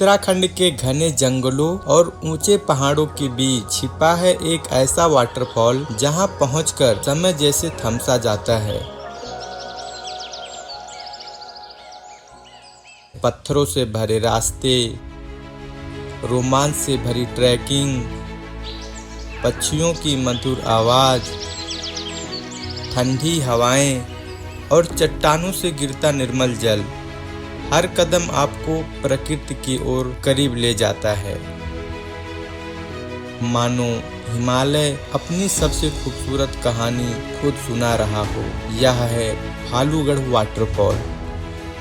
उत्तराखंड के घने जंगलों और ऊंचे पहाड़ों के बीच छिपा है एक ऐसा वाटरफॉल जहां पहुंचकर समय जैसे थम सा जाता है। पत्थरों से भरे रास्ते, रोमांच से भरी ट्रैकिंग, पक्षियों की मधुर आवाज, ठंडी हवाएं और चट्टानों से गिरता निर्मल जल, हर कदम आपको प्रकृति की ओर करीब ले जाता है। मानो हिमालय अपनी सबसे खूबसूरत कहानी खुद सुना रहा हो। यह है भालूगढ़ वाटरफॉल,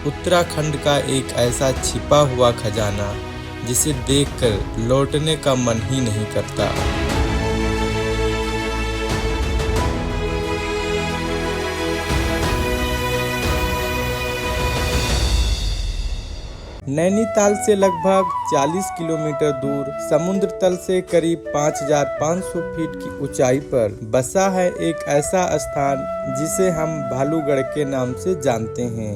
उत्तराखंड का एक ऐसा छिपा हुआ खजाना जिसे देखकर लौटने का मन ही नहीं करता। नैनीताल से लगभग 40 किलोमीटर दूर समुद्र तल से करीब 5,500 फीट की ऊंचाई पर बसा है एक ऐसा स्थान जिसे हम भालूगढ़ के नाम से जानते हैं।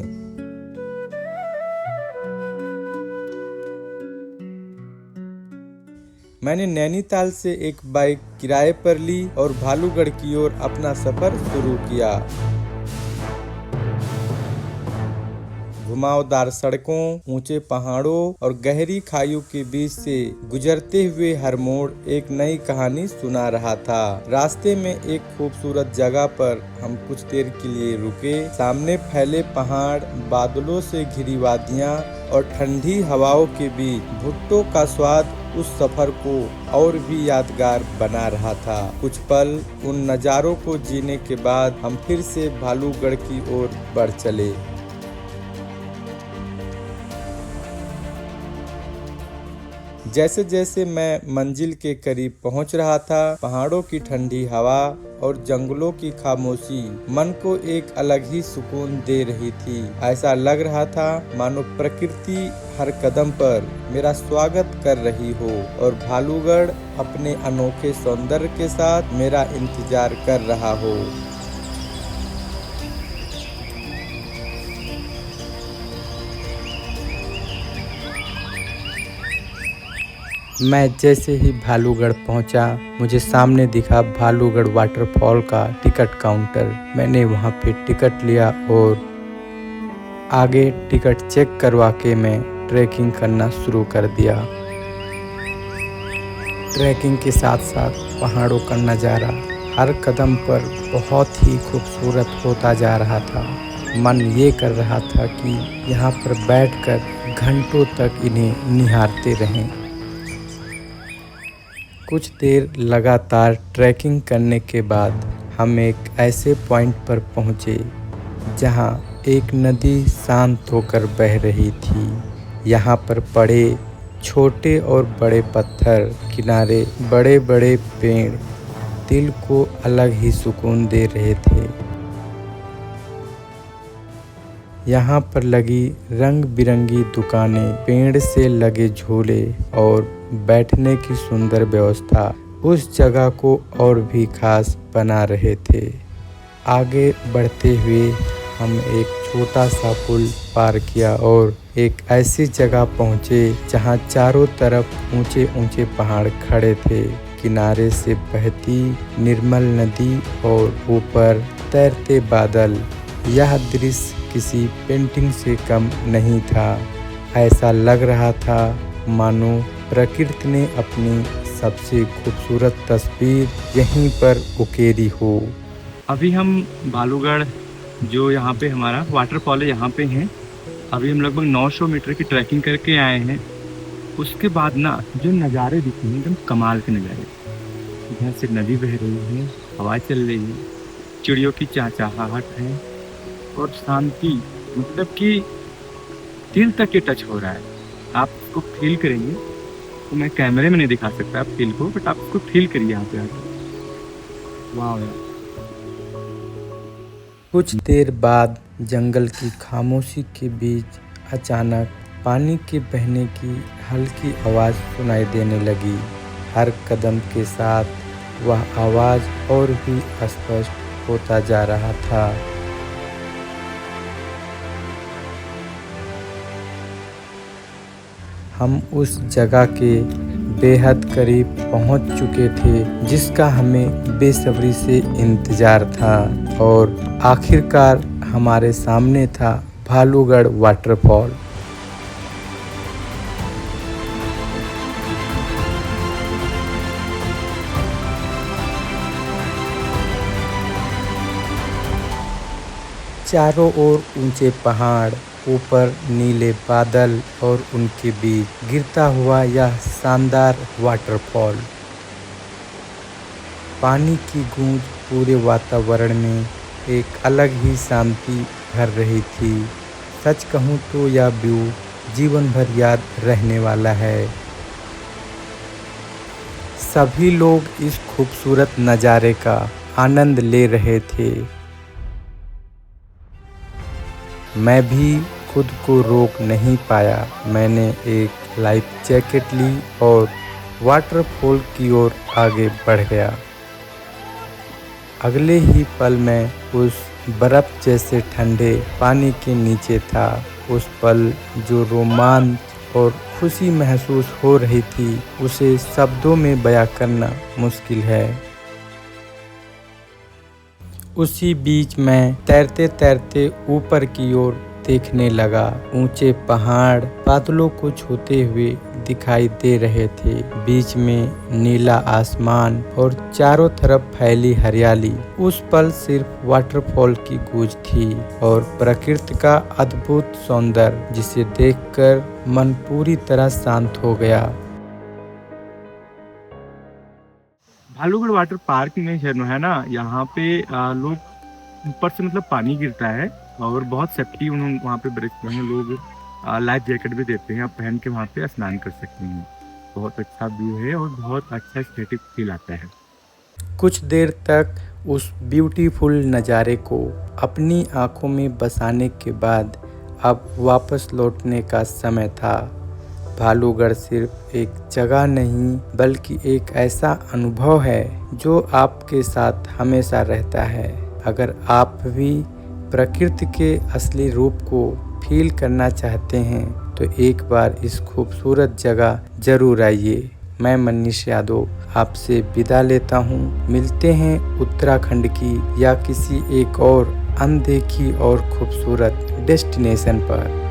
मैंने नैनीताल से एक बाइक किराए पर ली और भालूगढ़ की ओर अपना सफर शुरू किया। घुमावदार सड़कों, ऊंचे पहाड़ों और गहरी खाइयों के बीच से गुजरते हुए हर मोड़ एक नई कहानी सुना रहा था। रास्ते में एक खूबसूरत जगह पर हम कुछ देर के लिए रुके। सामने फैले पहाड़, बादलों से घिरी वादियां और ठंडी हवाओं के बीच भुट्टो का स्वाद उस सफर को और भी यादगार बना रहा था। कुछ पल उन नज़ारों को जीने के बाद हम फिर से भालूगढ़ की ओर बढ़ चले। जैसे जैसे मैं मंजिल के करीब पहुंच रहा था, पहाड़ों की ठंडी हवा और जंगलों की खामोशी मन को एक अलग ही सुकून दे रही थी। ऐसा लग रहा था मानो प्रकृति हर कदम पर मेरा स्वागत कर रही हो और भालूगढ़ अपने अनोखे सौंदर्य के साथ मेरा इंतजार कर रहा हो। मैं जैसे ही भालूगढ़ पहुंचा, मुझे सामने दिखा भालूगढ़ वाटरफॉल का टिकट काउंटर। मैंने वहां पे टिकट लिया और आगे टिकट चेक करवा के मैं ट्रैकिंग करना शुरू कर दिया। ट्रैकिंग के साथ साथ पहाड़ों का नज़ारा हर कदम पर बहुत ही खूबसूरत होता जा रहा था। मन ये कर रहा था कि यहाँ पर बैठकर घंटों तक इन्हें निहारते रहें। कुछ देर लगातार ट्रैकिंग करने के बाद हम एक ऐसे पॉइंट पर पहुँचे जहाँ एक नदी शांत होकर बह रही थी। यहाँ पर पड़े छोटे और बड़े पत्थर, किनारे बड़े बड़े पेड़ दिल को अलग ही सुकून दे रहे थे। यहाँ पर लगी रंग बिरंगी दुकानें, पेड़ से लगे झूले और बैठने की सुंदर व्यवस्था उस जगह को और भी खास बना रहे थे। आगे बढ़ते हुए हम एक छोटा सा पुल पार किया और एक ऐसी जगह पहुँचे जहाँ चारों तरफ ऊंचे ऊंचे पहाड़ खड़े थे। किनारे से बहती निर्मल नदी और ऊपर तैरते बादल। यह दृश्य किसी पेंटिंग से कम नहीं था। ऐसा लग रहा था मानो प्रकृति ने अपनी सबसे खूबसूरत तस्वीर यहीं पर उकेरी हो। अभी हम भालूगढ़ जो यहाँ पे हमारा वाटरफॉल है यहाँ पे हैं। अभी हम लगभग 900 मीटर की ट्रैकिंग करके आए हैं। उसके बाद ना जो नज़ारे दिखे हैं एकदम कमाल के नज़ारे। यहाँ से नदी बह रही है, हवा चल रही है, चिड़ियों की चहचहाहट है और शांति, मतलब कि दिल तक के टच हो रहा है। आप इसको फील करेंगे तो मैं कैमरे में नहीं दिखा सकता आप फील को, बट आप इसको फील करिए यहाँ पे आकर। वाह यार। कुछ देर बाद जंगल की खामोशी के बीच अचानक पानी के बहने की हल्की आवाज़ सुनाई देने लगी। हर कदम के साथ वह आवाज़ और भी स्पष्ट होता जा रहा था। हम उस जगह के बेहद करीब पहुंच चुके थे जिसका हमें बेसब्री से इंतजार था और आखिरकार हमारे सामने था भालूगढ़ वाटरफॉल। चारों ओर ऊंचे पहाड़, ऊपर नीले बादल और उनके बीच गिरता हुआ यह शानदार वाटरफॉल। पानी की गूंज पूरे वातावरण में एक अलग ही शांति भर रही थी। सच कहूँ तो यह व्यू जीवन भर याद रहने वाला है। सभी लोग इस खूबसूरत नज़ारे का आनंद ले रहे थे। मैं भी खुद को रोक नहीं पाया। मैंने एक लाइफ जैकेट ली और वाटरफॉल की ओर आगे बढ़ गया। अगले ही पल मैं उस बर्फ जैसे ठंडे पानी के नीचे था। उस पल जो रोमांच और खुशी महसूस हो रही थी उसे शब्दों में बयां करना मुश्किल है। उसी बीच मैं तैरते तैरते ऊपर की ओर देखने लगा। ऊंचे पहाड़ बादलों को छूते हुए दिखाई दे रहे थे। बीच में नीला आसमान और चारों तरफ फैली हरियाली। उस पल सिर्फ वाटरफॉल की गूंज थी और प्रकृति का अद्भुत सौंदर्य जिसे देखकर मन पूरी तरह शांत हो गया। भालूगढ़ वाटर पार्क में जो है ना, यहाँ पे लोग ऊपर से मतलब पानी गिरता है और बहुत सेफ्टी उन्होंने वहाँ पे बरतते हैं लोग। लाइफ जैकेट भी देते हैं, आप पहन के वहाँ पे स्नान कर सकते हैं। बहुत अच्छा व्यू है और बहुत अच्छा एस्थेटिक फील आता है। कुछ देर तक उस ब्यूटीफुल नज़ारे को अपनी आंखों में बसाने के बाद अब वापस लौटने का समय था। भालूगढ़ सिर्फ एक जगह नहीं बल्कि एक ऐसा अनुभव है जो आपके साथ हमेशा रहता है। अगर आप भी प्रकृति के असली रूप को फील करना चाहते हैं तो एक बार इस खूबसूरत जगह जरूर आइए। मैं मनीष यादव आपसे विदा लेता हूँ। मिलते हैं उत्तराखंड की या किसी एक और अनदेखी और खूबसूरत डेस्टिनेशन पर।